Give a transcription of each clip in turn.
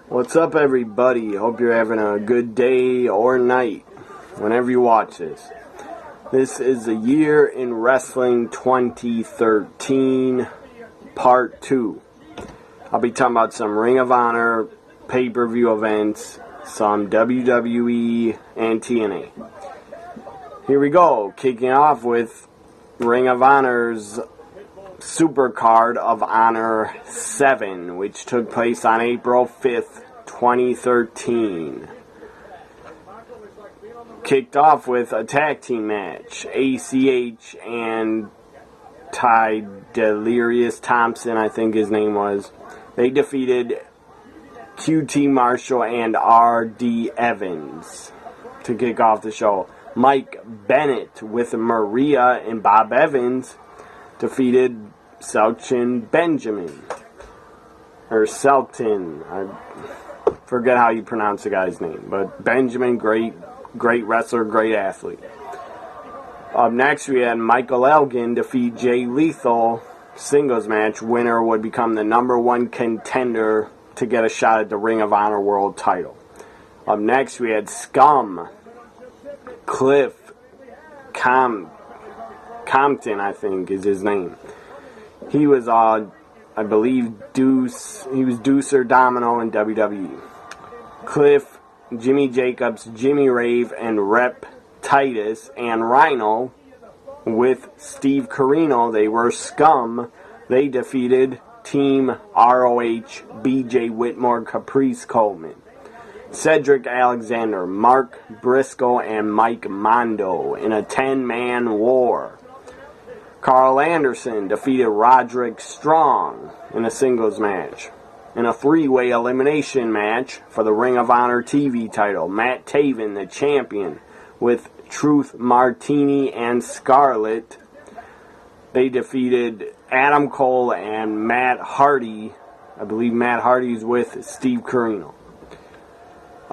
What's up, everybody? Hope you're having a good day or night whenever you watch this. This is the Year in Wrestling 2013, Part 2. I'll be talking about some Ring of Honor pay-per-view events, some WWE and TNA. Here we go, kicking off with Ring of Honor's Supercard of Honor 7, which took place on April 5th, 2013. Kicked off with a tag team match. ACH and Ty Delirious Thompson, I think his name was. They defeated QT Marshall and R.D. Evans to kick off the show. Mike Bennett with Maria and Bob Evans defeated Selton Benjamin. Or Selton. I forget how you pronounce the guy's name. But Benjamin, great wrestler, great athlete. Up next we had Michael Elgin defeat Jay Lethal. Singles match. Winner would become the #1 contender to get a shot at the Ring of Honor World title. Up next we had Scum. Cliff Compton, I think, is his name. He was, I believe, Deuce. He was Deuce or Domino in WWE. Cliff, Jimmy Jacobs, Jimmy Rave, and Rep Titus and Rhino with Steve Corino. They were Scum. They defeated Team ROH, BJ Whitmore, Caprice Coleman. Cedric Alexander, Mark Briscoe, and Mike Mondo in a 10-man war. Carl Anderson defeated Roderick Strong in a singles match. In a 3-way elimination match for the Ring of Honor TV title, Matt Taven, the champion, with Truth Martini and Scarlett. They defeated Adam Cole and Matt Hardy. I believe Matt Hardy's with Steve Corino.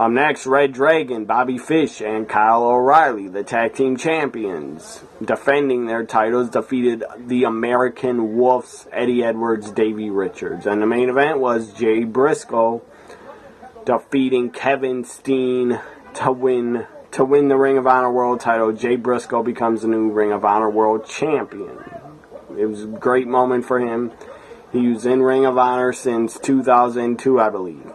Next, Red Dragon, Bobby Fish, and Kyle O'Reilly, the tag team champions, defending their titles, defeated the American Wolves, Eddie Edwards, Davey Richards. And the main event was Jay Briscoe defeating Kevin Steen to win the Ring of Honor World title. Jay Briscoe becomes the new Ring of Honor World Champion. It was a great moment for him. He was in Ring of Honor since 2002, I believe.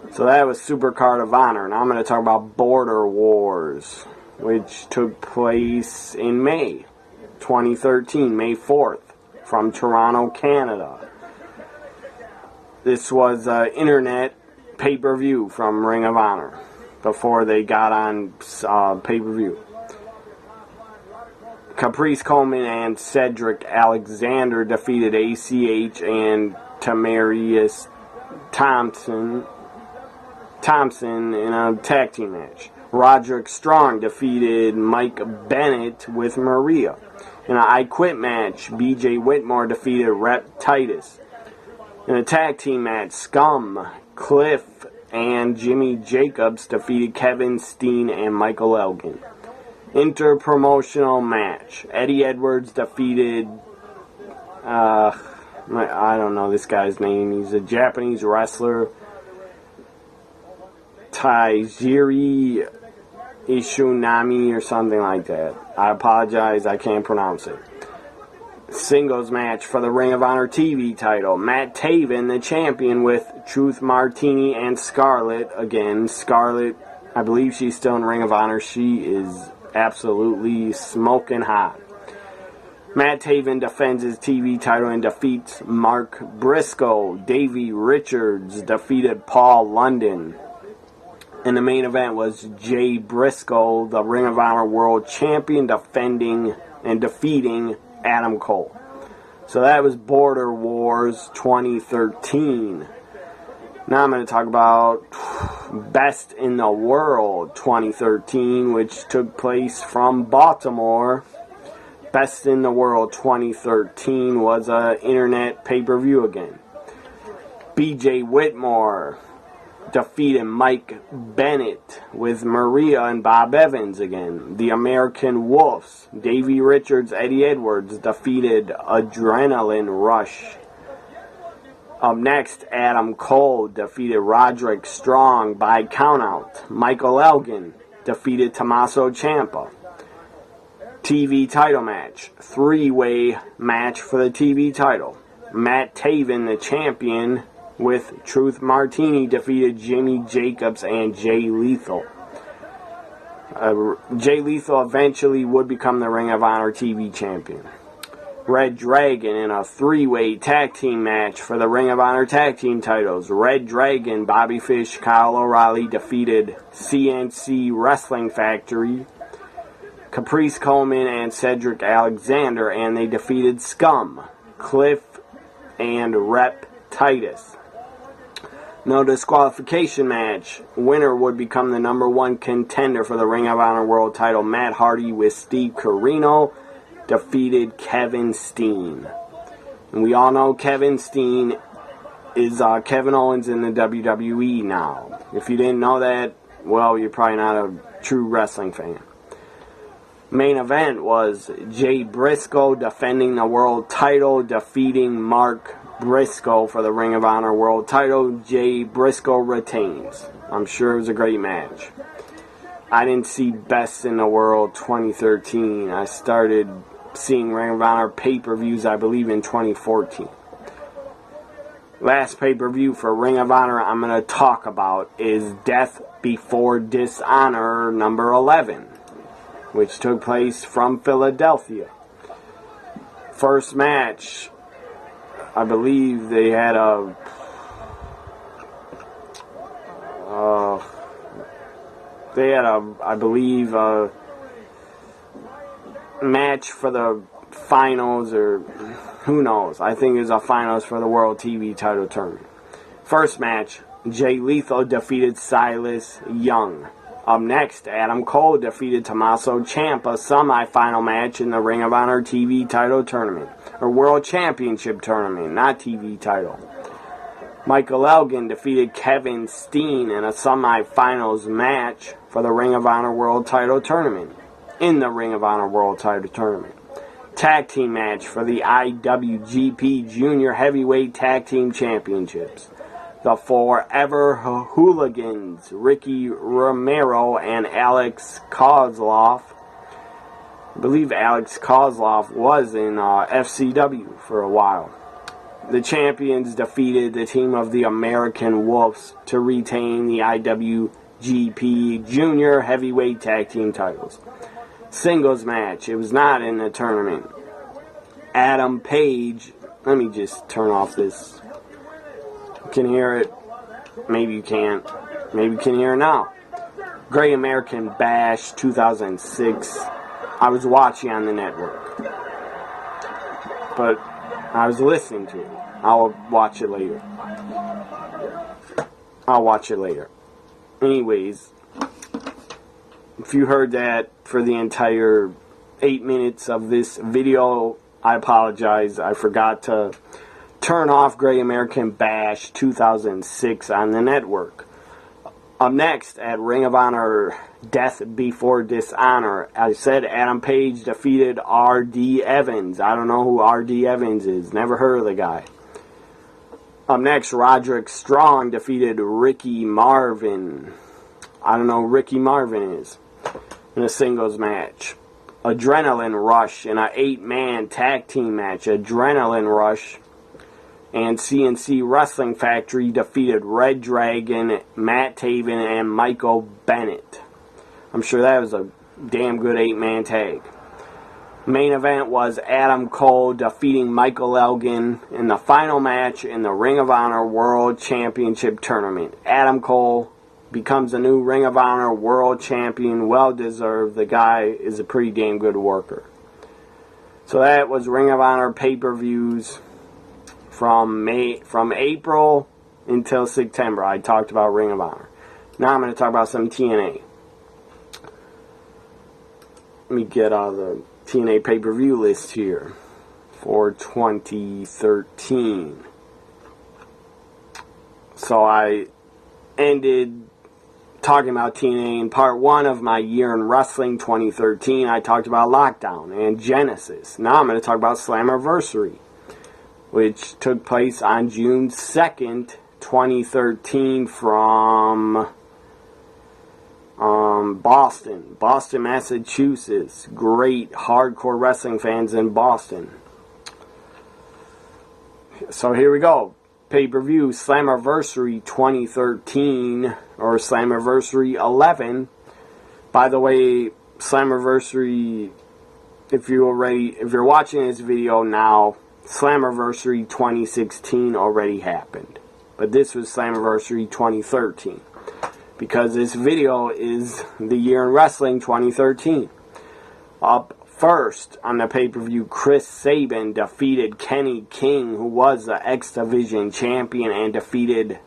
So that was Supercard of Honor. Now I'm going to talk about Border Wars, which took place in May 2013, May 4th, from Toronto, Canada. This was an internet pay-per-view from Ring of Honor before they got on pay-per-view. Caprice Coleman and Cedric Alexander defeated ACH and Tamarius Thompson in a tag team match. Roderick Strong defeated Mike Bennett with Maria. In an I Quit match, BJ Whitmore defeated Rep Titus. In a tag team match, Scum, Cliff, and Jimmy Jacobs defeated Kevin Steen and Michael Elgin. Interpromotional match. Eddie Edwards defeated, I don't know this guy's name. He's a Japanese wrestler. Taijiri Ishunami or something like that. I apologize, I can't pronounce it. Singles match for the Ring of Honor TV title. Matt Taven, the champion, with Truth Martini and Scarlett. Again, Scarlett, I believe she's still in Ring of Honor. She is absolutely smoking hot. Matt Taven defends his TV title and defeats Mark Briscoe. Davey Richards defeated Paul London. And the main event was Jay Briscoe, the Ring of Honor World Champion, defending and defeating Adam Cole. So that was Border Wars 2013. Now I'm going to talk about Best in the World 2013, which took place from Baltimore. Best in the World 2013 was an internet pay-per-view again. BJ Whitmore defeated Mike Bennett with Maria and Bob Evans again. The American Wolves, Davey Richards, Eddie Edwards defeated Adrenaline Rush. Up next, Adam Cole defeated Roderick Strong by countout. Michael Elgin defeated Tommaso Ciampa. TV title match. Three-way match for the TV title. Matt Taven, the champion, with Truth Martini, defeated Jimmy Jacobs and Jay Lethal. Jay Lethal eventually would become the Ring of Honor TV champion. Red Dragon in a three-way tag team match for the Ring of Honor tag team titles. Red Dragon, Bobby Fish, Kyle O'Reilly defeated CNC Wrestling Factory, Caprice Coleman, and Cedric Alexander, and they defeated Scum, Cliff, and Rep Titus. No disqualification match. Winner would become the #1 contender for the Ring of Honor World title. Matt Hardy with Steve Corino defeated Kevin Steen. And we all know Kevin Steen is Kevin Owens in the WWE now. If you didn't know that, well, you're probably not a true wrestling fan. Main event was Jay Briscoe defending the world title, defeating Mark Briscoe for the Ring of Honor World title. Jay Briscoe retains. I'm sure it was a great match. I didn't see Best in the World 2013. I started seeing Ring of Honor pay-per-views, I believe, in 2014. Last pay-per-view for Ring of Honor I'm going to talk about is Death Before Dishonor number 11, which took place from Philadelphia. First match, I believe they had a match for the finals, or who knows. I think it was a finals for the World TV title tournament. First match, Jay Lethal defeated Silas Young. Up next, Adam Cole defeated Tommaso Ciampa, semi-final match in the Ring of Honor TV title tournament, or World Championship tournament, not TV title. Michael Elgin defeated Kevin Steen in a semi-finals match for the Ring of Honor World title tournament, in the Ring of Honor World title tournament. Tag team match for the IWGP Junior Heavyweight Tag Team Championships. The Forever Hooligans, Ricky Romero and Alex Kozlov. I believe Alex Kozlov was in FCW for a while. The champions defeated the team of the American Wolves to retain the IWGP Junior Heavyweight Tag Team titles. Singles match. It was not in the tournament. Adam Page. Let me just turn off this. You can hear it. Maybe you can't. Maybe you can hear it now. Great American Bash 2006. I was watching on the network, but I was listening to it. I'll watch it later. Anyways, if you heard that for the entire 8 minutes of this video, I apologize. I forgot to turn off Great American Bash 2006 on the network. Up next, at Ring of Honor Death Before Dishonor, I said Adam Page defeated R.D. Evans. I don't know who R.D. Evans is. Never heard of the guy. Up next, Roderick Strong defeated Ricky Marvin. I don't know who Ricky Marvin is. In a singles match. Adrenaline Rush in an 8-man tag team match. Adrenaline Rush and CNC Wrestling Factory defeated Red Dragon, Matt Taven, and Michael Bennett. I'm sure that was a damn good 8-man tag. Main event was Adam Cole defeating Michael Elgin in the final match in the Ring of Honor World Championship Tournament. Adam Cole becomes a new Ring of Honor World Champion. Well deserved. The guy is a pretty damn good worker. So that was Ring of Honor pay-per-views from April until September. I talked about Ring of Honor. Now I'm going to talk about some TNA. Let me get the TNA pay-per-view list here for 2013. So I ended talking about TNA in part 1 of my year in wrestling 2013. I talked about Lockdown and Genesis. Now I'm going to talk about Slammiversary. which took place on June 2nd, 2013 from Boston, Massachusetts. Great hardcore wrestling fans in Boston. So here we go. Pay-per-view Slammiversary 2013, or Slammiversary 11. By the way, Slammiversary, if you're watching this video now, Slammiversary 2016 already happened. But this was Slammiversary 2013. Because this video is the year in wrestling 2013. Up first on the pay-per-view, Chris Sabin defeated Kenny King, who was the X Division champion, and defeated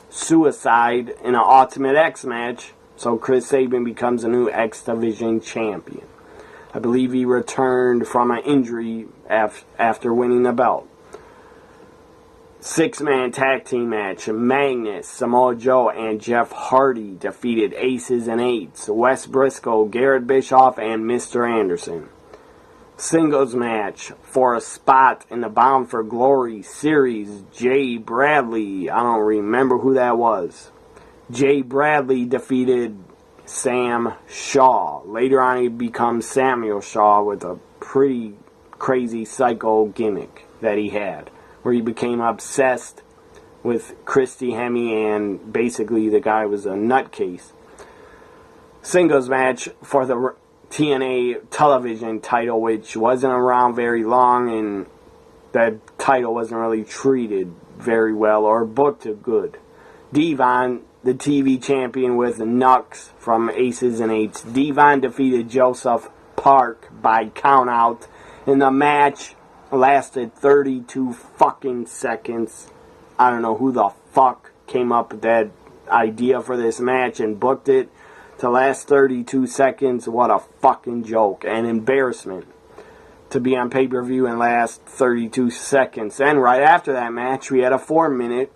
Suicide in an Ultimate X match. So Chris Sabin becomes a new X Division champion. I believe he returned from an injury after winning the belt. 6-man tag team match. Magnus, Samoa Joe, and Jeff Hardy defeated Aces and Eights, Wes Briscoe, Garrett Bischoff, and Mr. Anderson. Singles match for a spot in the Bound for Glory series. Jay Bradley, I don't remember who that was. Jay Bradley defeated Sam Shaw. Later on he becomes Samuel Shaw with a pretty crazy psycho gimmick that he had, where he became obsessed with Christy Hemme, and basically the guy was a nutcase. Singles match for the TNA television title, which wasn't around very long, and that title wasn't really treated very well or booked good. Devon, the TV champion, with Nux from Aces and Eights. Devon defeated Joseph Park by countout, and the match lasted 32 fucking seconds. I don't know who the fuck came up with that idea for this match and booked it to last 32 seconds. What a fucking joke and embarrassment to be on pay-per-view and last 32 seconds. And right after that match, we had a 4-minute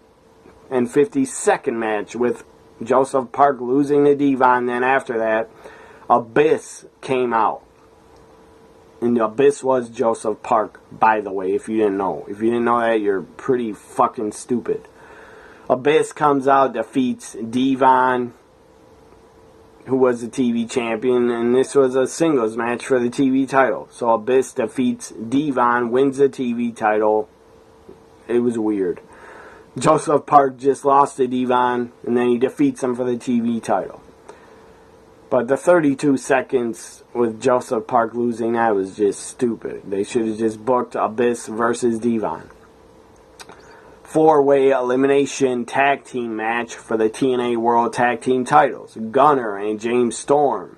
and 50-second match with Joseph Park losing to Devon. Then after that, Abyss came out. And the Abyss was Joseph Park, by the way, if you didn't know. If you didn't know that, you're pretty fucking stupid. Abyss comes out, defeats Devon, who was the TV champion, and this was a singles match for the TV title. So Abyss defeats Devon, wins the TV title. It was weird. Joseph Park just lost to Devon, and then he defeats him for the TV title. But the 32 seconds with Joseph Park losing, that was just stupid. They should have just booked Abyss versus Devon. 4-way elimination tag team match for the TNA World Tag Team titles. Gunnar and James Storm,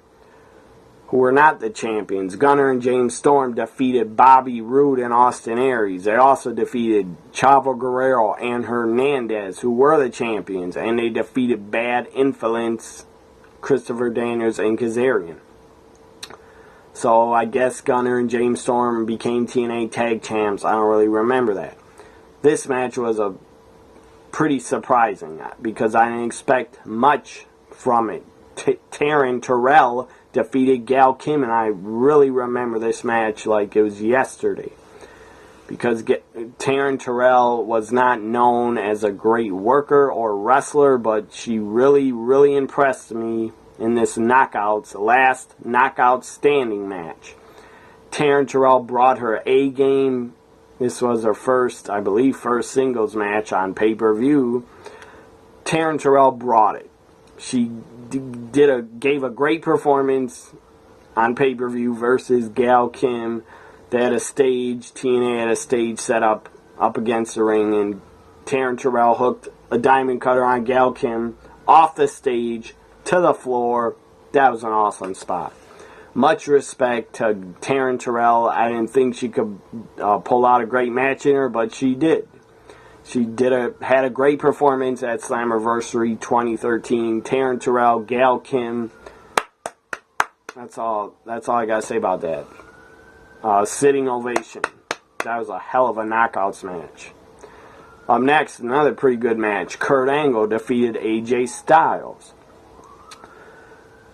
who were not the champions. Gunnar and James Storm defeated Bobby Roode and Austin Aries. They also defeated Chavo Guerrero and Hernandez, who were the champions. And they defeated Bad Influence, Christopher Daniels, and Kazarian. So I guess Gunnar and James Storm became TNA tag champs. I don't really remember that. This match was a pretty surprising because I didn't expect much from it. Taryn Terrell defeated Gail Kim, and I really remember this match like it was yesterday. Because Taryn Terrell was not known as a great worker or wrestler, but she really, really impressed me in this last knockout standing match. Taryn Terrell brought her A game. This was her first singles match on pay-per-view. Taryn Terrell brought it. She gave a great performance on pay-per-view versus Gail Kim. They had a stage, TNA had a stage set up against the ring, and Taryn Terrell hooked a diamond cutter on Gail Kim off the stage to the floor. That was an awesome spot. Much respect to Taryn Terrell. I didn't think she could pull out a great match in her, but she did. She had a great performance at Slammiversary 2013. Taryn Terrell, Gail Kim. That's all I gotta say about that. Sitting ovation. That was a hell of a knockouts match. Up next, another pretty good match. Kurt Angle defeated AJ Styles.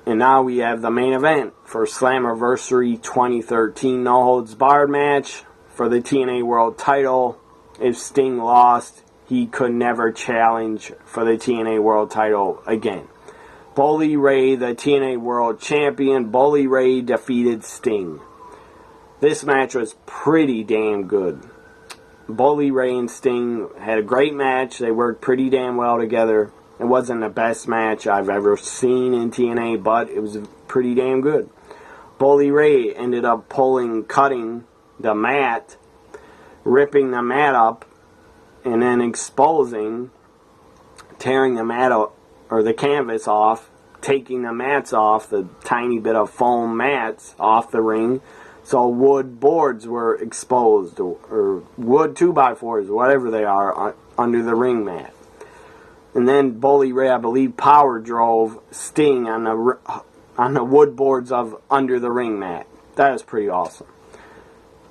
And now we have the main event for Slammiversary 2013 No Holds Barred match for the TNA World title. if Sting lost, he could never challenge for the TNA World title again. Bully Ray, the TNA World Champion, Bully Ray defeated Sting. This match was pretty damn good. Bully Ray and Sting had a great match. They worked pretty damn well together. It wasn't the best match I've ever seen in TNA, but it was pretty damn good. Bully Ray ended up cutting the mat, ripping the mat up, and then exposing, tearing the mat up, or the canvas off, taking the mats off, the tiny bit of foam mats off the ring, so wood boards were exposed, or wood 2x4s, whatever they are, under the ring mat. And then Bully Ray, I believe, power drove Sting on the wood boards of under the ring mat. That was pretty awesome.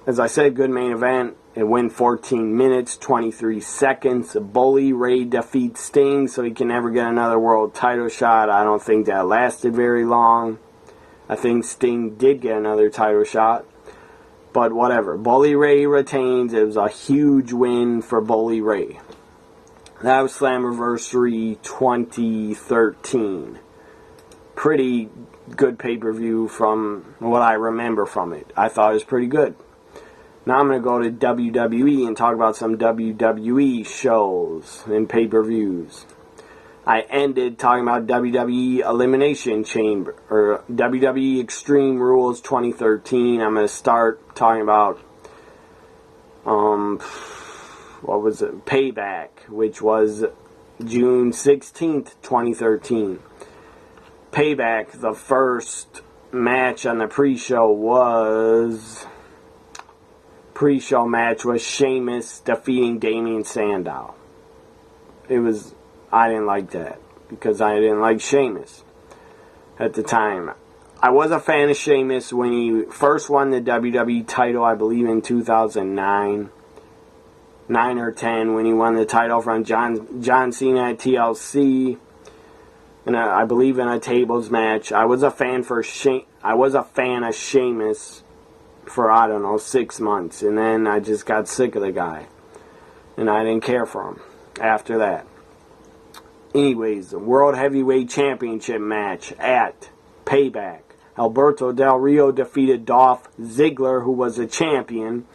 As I said, good main event. It went 14 minutes, 23 seconds. Bully Ray defeats Sting so he can never get another world title shot. I don't think that lasted very long. I think Sting did get another title shot. But whatever. Bully Ray retains. It was a huge win for Bully Ray. That was Slammiversary 2013. Pretty good pay-per-view from what I remember from it. I thought it was pretty good. Now I'm going to go to WWE and talk about some WWE shows and pay-per-views. I ended talking about WWE Elimination Chamber, or WWE Extreme Rules 2013. I'm going to start talking about, Payback, which was June 16th, 2013. Payback, the first match on the pre-show match was Sheamus defeating Damien Sandow. I didn't like that because I didn't like Sheamus at the time. I was a fan of Sheamus when he first won the WWE title, I believe in 2009. 9 or 10, when he won the title from John Cena at TLC. And I believe in a tables match. I was a fan of Sheamus for, 6 months. And then I just got sick of the guy. And I didn't care for him after that. Anyways, the World Heavyweight Championship match at Payback. Alberto Del Rio defeated Dolph Ziggler, who was a champion.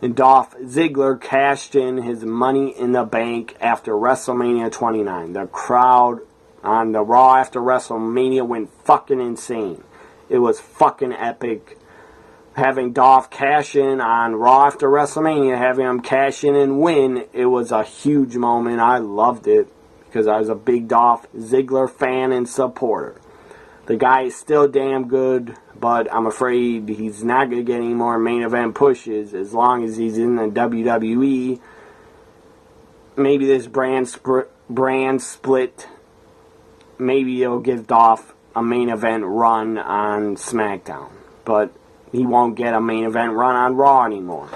And Dolph Ziggler cashed in his Money in the Bank after WrestleMania 29. The crowd on the Raw after WrestleMania went fucking insane. It was fucking epic. Having Dolph cash in on Raw after WrestleMania, having him cash in and win, it was a huge moment. I loved it because I was a big Dolph Ziggler fan and supporter. The guy is still damn good, but I'm afraid he's not going to get any more main event pushes as long as he's in the WWE. Maybe this brand split, maybe it'll give Dolph a main event run on SmackDown. But he won't get a main event run on Raw anymore.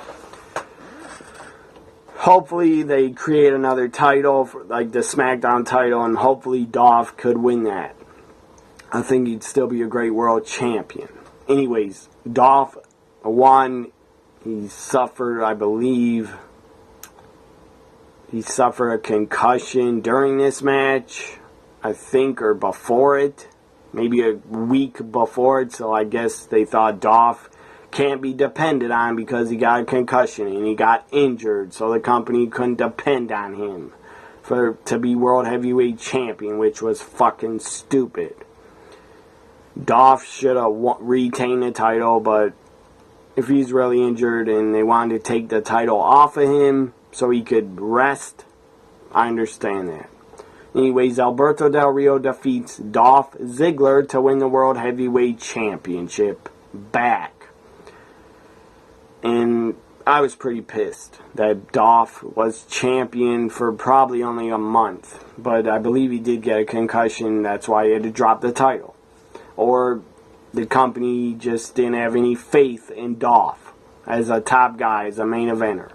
Hopefully they create another title, like the SmackDown title, and hopefully Dolph could win that. I think he'd still be a great world champion. Anyways, Dolph won. He suffered, I believe, a concussion during this match, I think, or before it. Maybe a week before it, so I guess they thought Dolph can't be depended on because he got a concussion and he got injured, so the company couldn't depend on him to be World Heavyweight Champion, which was fucking stupid. Dolph should have retained the title, but if he's really injured and they wanted to take the title off of him so he could rest, I understand that. Anyways, Alberto Del Rio defeats Dolph Ziggler to win the World Heavyweight Championship back. And I was pretty pissed that Dolph was champion for probably only a month. But I believe he did get a concussion, that's why he had to drop the title. Or the company just didn't have any faith in Dolph as a top guy, as a main eventer.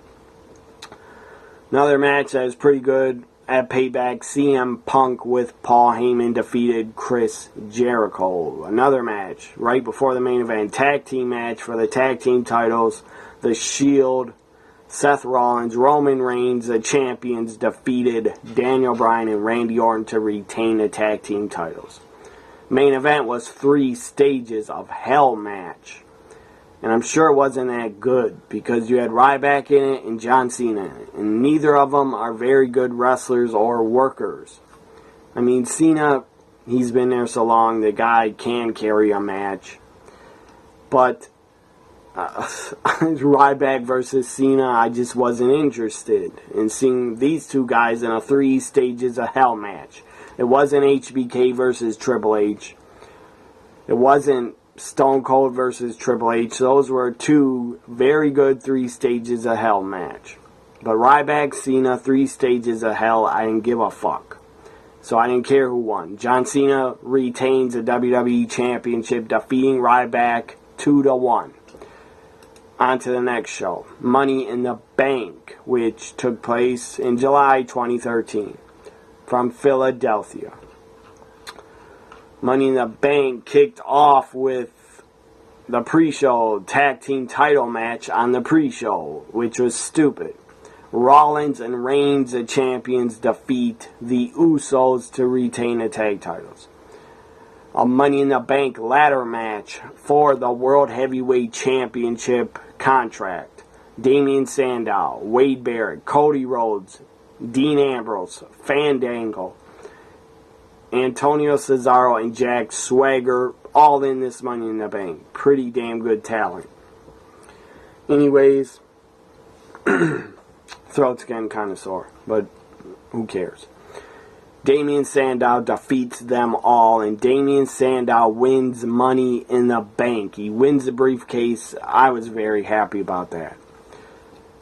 Another match that was pretty good at Payback, CM Punk with Paul Heyman defeated Chris Jericho. Another match right before the main event, tag team match for the tag team titles. The Shield Seth Rollins, Roman Reigns, the champions, defeated Daniel Bryan and Randy Orton to retain the tag team titles. Main event was 3 stages of hell match. And I'm sure it wasn't that good because you had Ryback in it and John Cena in it. And neither of them are very good wrestlers or workers. I mean, Cena, he's been there so long, the guy can carry a match. But Ryback versus Cena, I just wasn't interested in seeing these two guys in a 3 stages of hell match. It wasn't HBK versus Triple H. It wasn't Stone Cold versus Triple H. Those were 2 very good 3 stages of hell match. But Ryback, Cena, 3 stages of hell, I didn't give a fuck. So I didn't care who won. John Cena retains the WWE Championship, defeating Ryback 2-1. On to the next show. Money in the Bank, which took place in July 2013 from Philadelphia. Money in the Bank kicked off with the pre-show tag team title match on the pre-show, which was stupid. Rollins and Reigns, the champions, defeat the Usos to retain the tag titles. A Money in the Bank ladder match for the World Heavyweight Championship contract. Damien Sandow, Wade Barrett, Cody Rhodes, Dean Ambrose, Fandango, Antonio Cesaro, and Jack Swagger, all in this Money in the Bank. Pretty damn good talent. Anyways, throat's getting kind of sore, but who cares? Damien Sandow defeats them all, and Damien Sandow wins Money in the Bank. He wins the briefcase. I was very happy about that.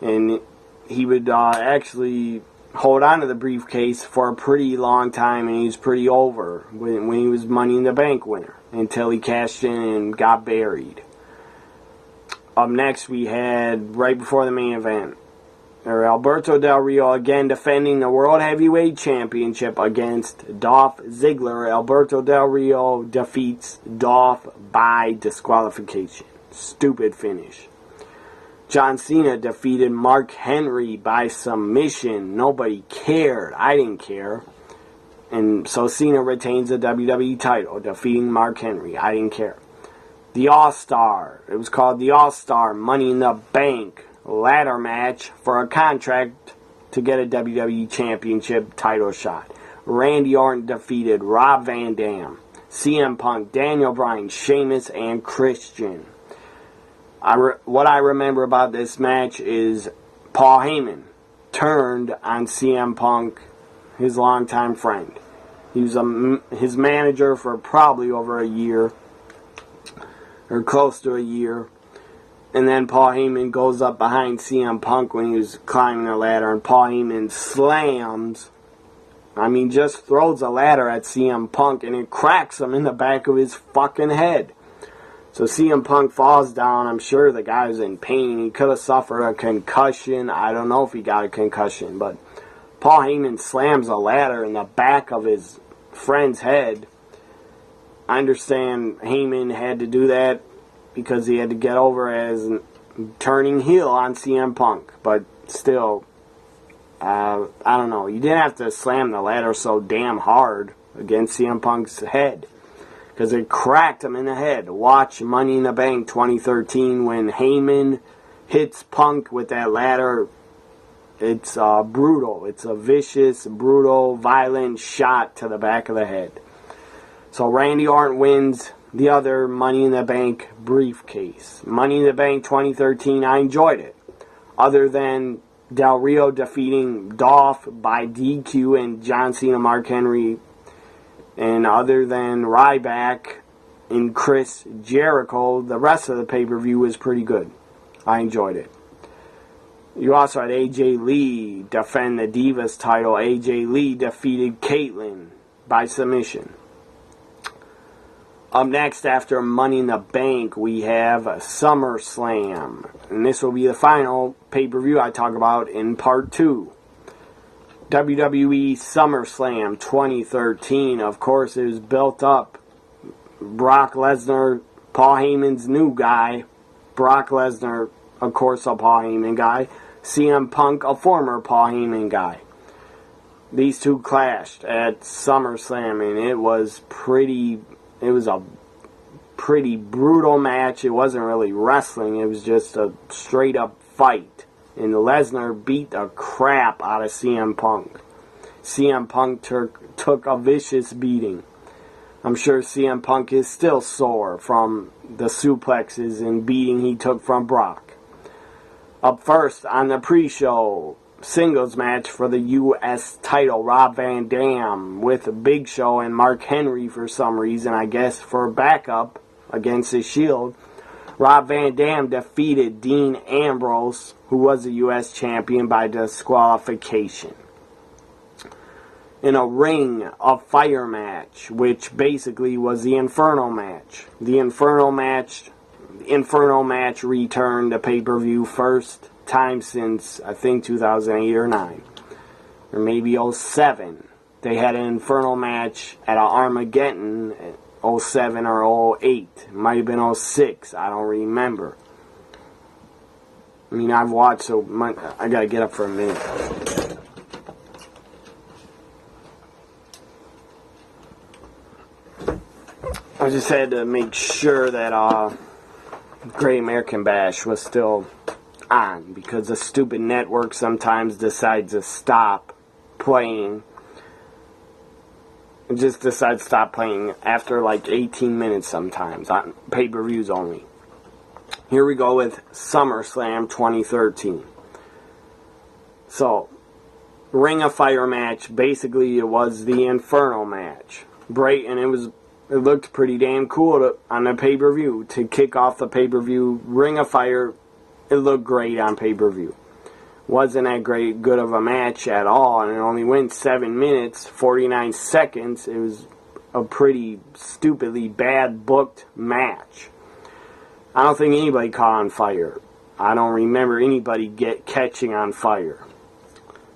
And he would actually hold on to the briefcase for a pretty long time, and he was pretty over when he was Money in the Bank winner, until he cashed in and got buried. Up next, we had, right before the main event, Alberto Del Rio again defending the World Heavyweight Championship against Dolph Ziggler. Alberto Del Rio defeats Dolph by disqualification. Stupid finish. John Cena defeated Mark Henry by submission. Nobody cared. I didn't care. And so Cena retains the WWE title, defeating Mark Henry. I didn't care. The All-Star. It was called the All-Star Money in the Bank ladder match for a contract to get a WWE Championship title shot. Randy Orton defeated Rob Van Dam, CM Punk, Daniel Bryan, Sheamus, and Christian. What I remember about this match is Paul Heyman turned on CM Punk, his longtime friend. He was his manager for probably over a year, or close to a year. And then Paul Heyman goes up behind CM Punk when he was climbing the ladder, and Paul Heyman just throws a ladder at CM Punk, and it cracks him in the back of his fucking head. So CM Punk falls down. I'm sure the guy was in pain. He could have suffered a concussion. I don't know if he got a concussion, but Paul Heyman slams a ladder in the back of his friend's head. I understand Heyman had to do that because he had to get over as turning heel on CM Punk. But still, I don't know. You didn't have to slam the ladder so damn hard against CM Punk's head, because it cracked him in the head. Watch Money in the Bank 2013 when Heyman hits Punk with that ladder. It's brutal. It's a vicious, brutal, violent shot to the back of the head. So Randy Orton wins the other Money in the Bank briefcase. Money in the Bank 2013, I enjoyed it. Other than Del Rio defeating Dolph by DQ and John Cena, Mark Henry, and other than Ryback and Chris Jericho, the rest of the pay-per-view was pretty good. I enjoyed it. You also had AJ Lee defend the Divas title. AJ Lee defeated Caitlyn by submission. Up next, after Money in the Bank, we have SummerSlam. And this will be the final pay-per-view I talk about in part 2. WWE SummerSlam 2013. Of course, it was built up. Brock Lesnar, Paul Heyman's new guy. Brock Lesnar, of course, a Paul Heyman guy. CM Punk, a former Paul Heyman guy. These two clashed at SummerSlam, and it was a pretty brutal match. It wasn't really wrestling, it was just a straight up fight. And Lesnar beat the crap out of CM Punk. CM Punk took a vicious beating. I'm sure CM Punk is still sore from the suplexes and beating he took from Brock. Up first on the pre-show singles match for the U.S. title, Rob Van Dam with Big Show and Mark Henry for some reason, I guess for backup against the Shield. Rob Van Dam defeated Dean Ambrose, who was the U.S. champion, by disqualification. In a Ring of Fire match, which basically was the Inferno match. The Inferno match returned to pay-per-view first time since, I think, 2008 or 9. Or maybe 07. They had an Inferno match at Armageddon 07 or 08. It might have been 06. I don't remember. I mean, I've watched so much. I gotta get up for a minute. I just had to make sure that Great American Bash was still on, because the stupid network sometimes decides to stop playing. It just decides to stop playing after like 18 minutes sometimes, on pay-per-views only. Here we go with SummerSlam 2013. So, Ring of Fire match, basically it was the Inferno match. And it looked pretty damn cool on the pay-per-view. To kick off the pay-per-view, Ring of Fire, it looked great on pay-per-view. Wasn't that good of a match at all, and it only went 7 minutes, 49 seconds. It was a pretty stupidly bad booked match. I don't think anybody caught on fire. I don't remember anybody catching on fire.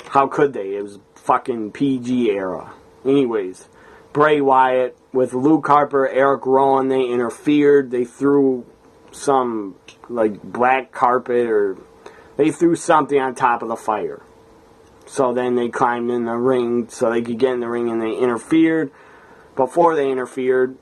How could they? It was fucking PG era. Anyways, Bray Wyatt with Luke Harper, Eric Rowan, they interfered. They threw some like black carpet, or they threw something on top of the fire. So then they climbed in the ring so they could get in the ring, and they interfered. Before they interfered,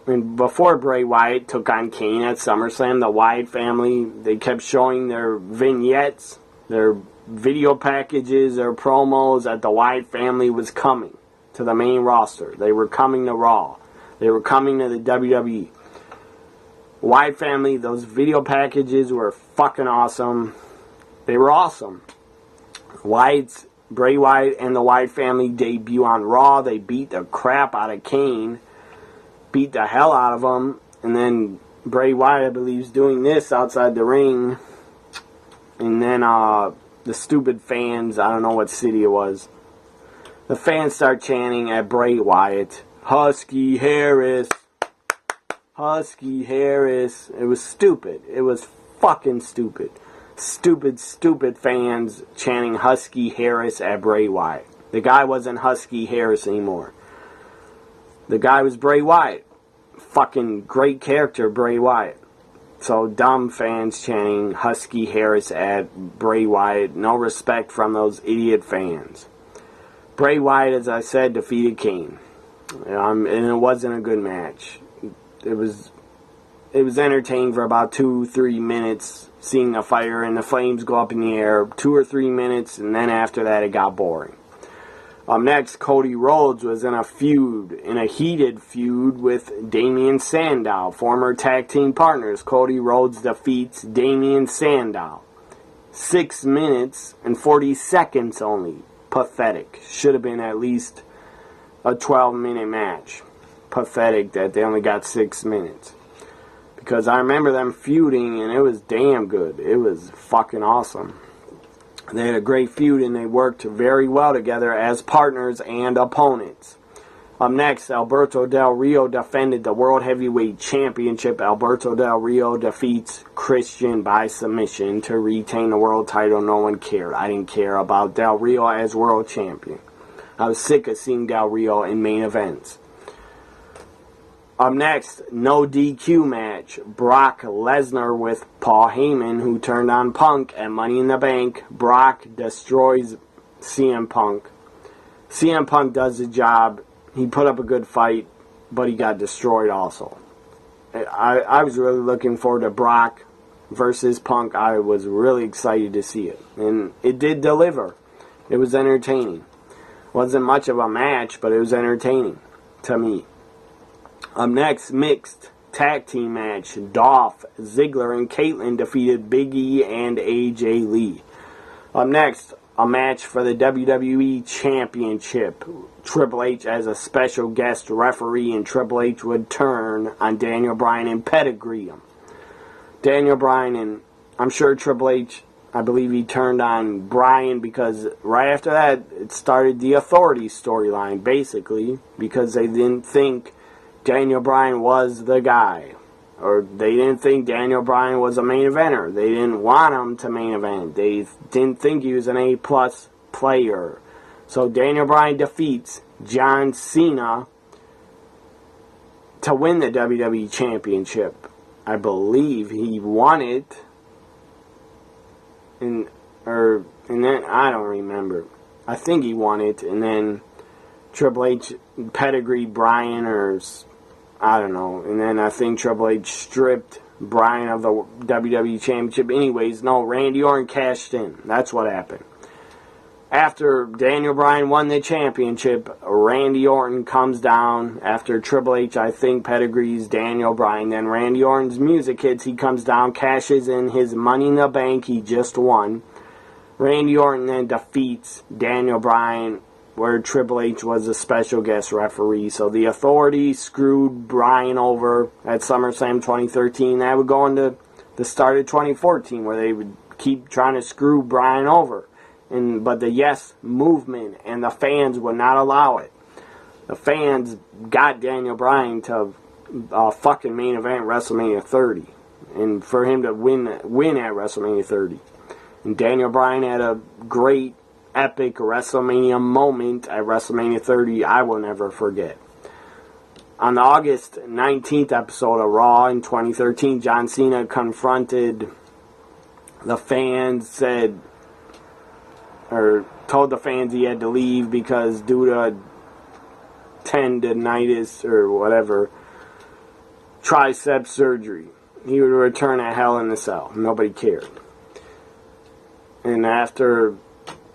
and before Bray Wyatt took on Kane at SummerSlam, the Wyatt family, they kept showing their vignettes, their video packages, their promos that the Wyatt family was coming to the main roster. They were coming to Raw. They were coming to the WWE. Wyatt family, those video packages were fucking awesome. They were awesome. Bray Wyatt and the Wyatt family debut on Raw. They beat the crap out of Kane. Beat the hell out of him. And then Bray Wyatt, I believe, is doing this outside the ring. And then the stupid fans, I don't know what city it was, the fans start chanting at Bray Wyatt, Husky Harris. Husky Harris. It was stupid. It was fucking stupid. Stupid fans chanting Husky Harris at Bray Wyatt. The guy wasn't Husky Harris anymore. The guy was Bray Wyatt. Fucking great character, Bray Wyatt. So dumb fans chanting Husky Harris at Bray Wyatt. No respect from those idiot fans. Bray Wyatt, as I said, defeated Kane. And it wasn't a good match. It was entertaining for about 2-3 minutes, seeing the fire and the flames go up in the air. 2 or 3 minutes, and then after that it got boring. Next, Cody Rhodes was in a heated feud with Damien Sandow, former tag team partners. Cody Rhodes defeats Damien Sandow. 6 minutes and 40 seconds only. Pathetic. Should have been at least a 12-minute match. Pathetic that they only got 6 minutes. Because I remember them feuding, and it was damn good. It was fucking awesome. They had a great feud, and they worked very well together as partners and opponents. Up next, Alberto Del Rio defended the World Heavyweight Championship. Alberto Del Rio defeats Christian by submission to retain the world title. No one cared. I didn't care about Del Rio as world champion. I was sick of seeing Del Rio in main events. Up next, no DQ match. Brock Lesnar with Paul Heyman, who turned on Punk at Money in the Bank. Brock destroys CM Punk. CM Punk does the job. He put up a good fight, but he got destroyed also. I was really looking forward to Brock versus Punk. I was really excited to see it. And it did deliver. It was entertaining. Wasn't much of a match, but it was entertaining to me. Up next, mixed tag team match. Dolph Ziggler and Caitlyn defeated Big E and AJ Lee. Up next, a match for the WWE Championship. Triple H as a special guest referee, and Triple H would turn on Daniel Bryan and pedigree him. Daniel Bryan, and I'm sure Triple H, I believe he turned on Bryan because right after that, it started the Authority storyline, basically, because they didn't think Daniel Bryan was the guy. Or they didn't think Daniel Bryan was a main eventer. They didn't want him to main event. They didn't think he was an A-plus player. So Daniel Bryan defeats John Cena to win the WWE Championship. I believe he won it. And then, I don't remember. I think he won it. And then Triple H pedigreed Bryan, or I don't know. And then I think Triple H stripped Bryan of the WWE Championship. Anyways, no, Randy Orton cashed in. That's what happened. After Daniel Bryan won the championship, Randy Orton comes down. After Triple H, I think, pedigrees Daniel Bryan. Then Randy Orton's music hits. He comes down, cashes in his Money in the Bank he just won. Randy Orton then defeats Daniel Bryan, where Triple H was a special guest referee. So the Authority screwed Bryan over at SummerSlam 2013. That would go into the start of 2014, where they would keep trying to screw Bryan over. But the Yes movement and the fans would not allow it. The fans got Daniel Bryan to fucking main event WrestleMania 30. And for him to win at WrestleMania 30. And Daniel Bryan had a great epic WrestleMania moment at WrestleMania 30 I will never forget. On the August 19th episode of Raw in 2013, John Cena confronted the fans, told the fans he had to leave because due to tendonitis or whatever, tricep surgery, he would return at Hell in a Cell. Nobody cared. And after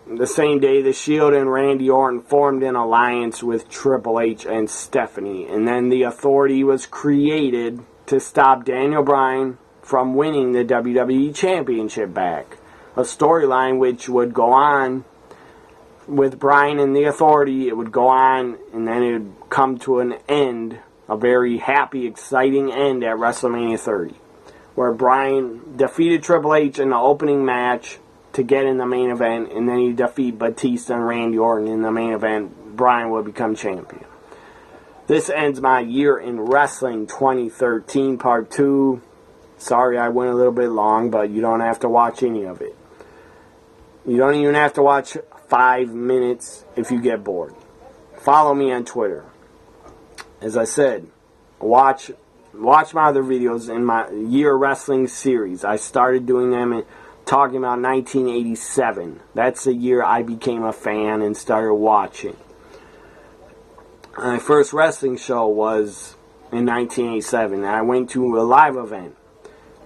the same day, The Shield and Randy Orton formed an alliance with Triple H and Stephanie. And then the Authority was created to stop Daniel Bryan from winning the WWE Championship back. A storyline which would go on with Bryan and the Authority. It would go on, and then it would come to an end, a very happy, exciting end at WrestleMania 30, where Bryan defeated Triple H in the opening match to get in the main event, and then he defeat Batista and Randy Orton in the main event. Bryan would become champion. This ends my year in wrestling 2013 part 2. Sorry I went a little bit long, but you don't have to watch any of it. You don't even have to watch 5 minutes if you get bored. Follow me on Twitter. As I said, watch my other videos in my year wrestling series. I started doing them talking about 1987. That's the year I became a fan and started watching. My first wrestling show was in 1987. And I went to a live event.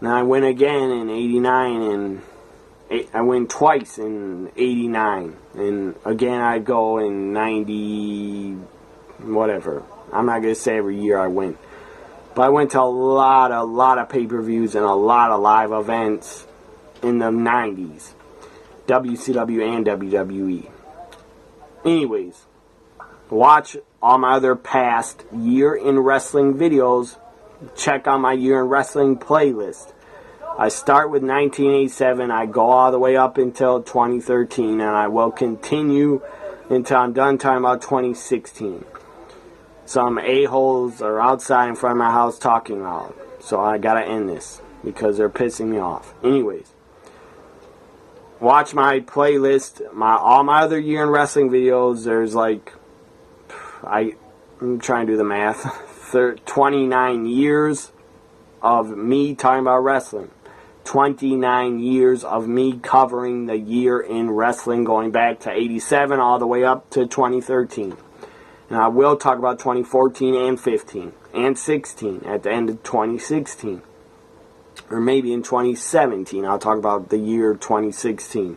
And I went again in 89, and I went twice in 89. And again I'd go in 90, whatever. I'm not going to say every year I went. But I went to a lot of pay-per-views and a lot of live events in the 90s. WCW and WWE. Anyways, watch all my other past year in wrestling videos. Check out my year in wrestling playlist. I start with 1987. I go all the way up until 2013. And I will continue until I'm done talking about 2016. Some a-holes are outside in front of my house talking loud. So I gotta end this because they're pissing me off. Anyways. Watch my playlist, all my other year in wrestling videos. There's like, I'm trying to do the math, 29 years of me talking about wrestling. 29 years of me covering the year in wrestling, going back to 87 all the way up to 2013. And I will talk about 2014 and 15 and 16 at the end of 2016. Or maybe in 2017. I'll talk about the year 2016.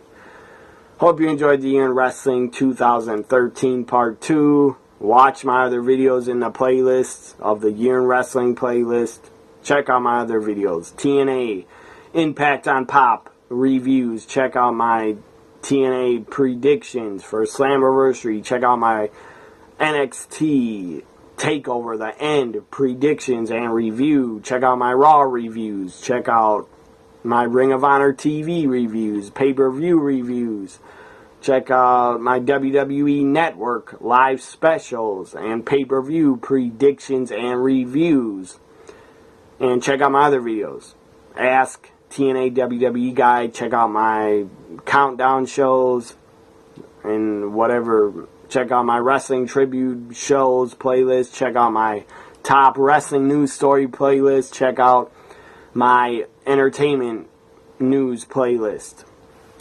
Hope you enjoyed the Year in Wrestling 2013 Part 2. Watch my other videos in the playlist of the Year in Wrestling playlist. Check out my other videos. TNA Impact on Pop reviews. Check out my TNA predictions for Slammiversary. Check out my NXT Takeover The End predictions and review. Check out my Raw reviews. Check out my Ring of Honor TV reviews, pay-per-view reviews. Check out my WWE Network live specials and pay-per-view predictions and reviews. And check out my other videos. Ask TNA WWE Guy. Check out my countdown shows and whatever. Check out my wrestling tribute shows playlist. Check out my top wrestling news story playlist. Check out my entertainment news playlist.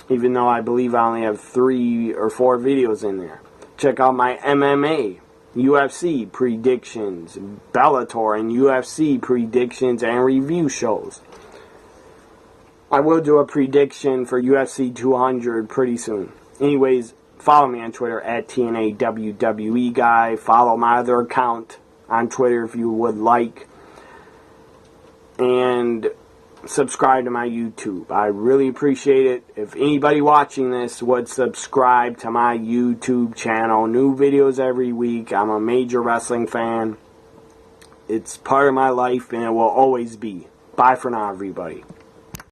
Even though I believe I only have 3 or 4 videos in there. Check out my MMA, UFC predictions, Bellator and UFC predictions and review shows. I will do a prediction for UFC 200 pretty soon. Anyways, follow me on Twitter at TNA WWE Guy. Follow my other account on Twitter if you would like. And subscribe to my YouTube. I really appreciate it. If anybody watching this would subscribe to my YouTube channel. New videos every week. I'm a major wrestling fan. It's part of my life and it will always be. Bye for now, everybody.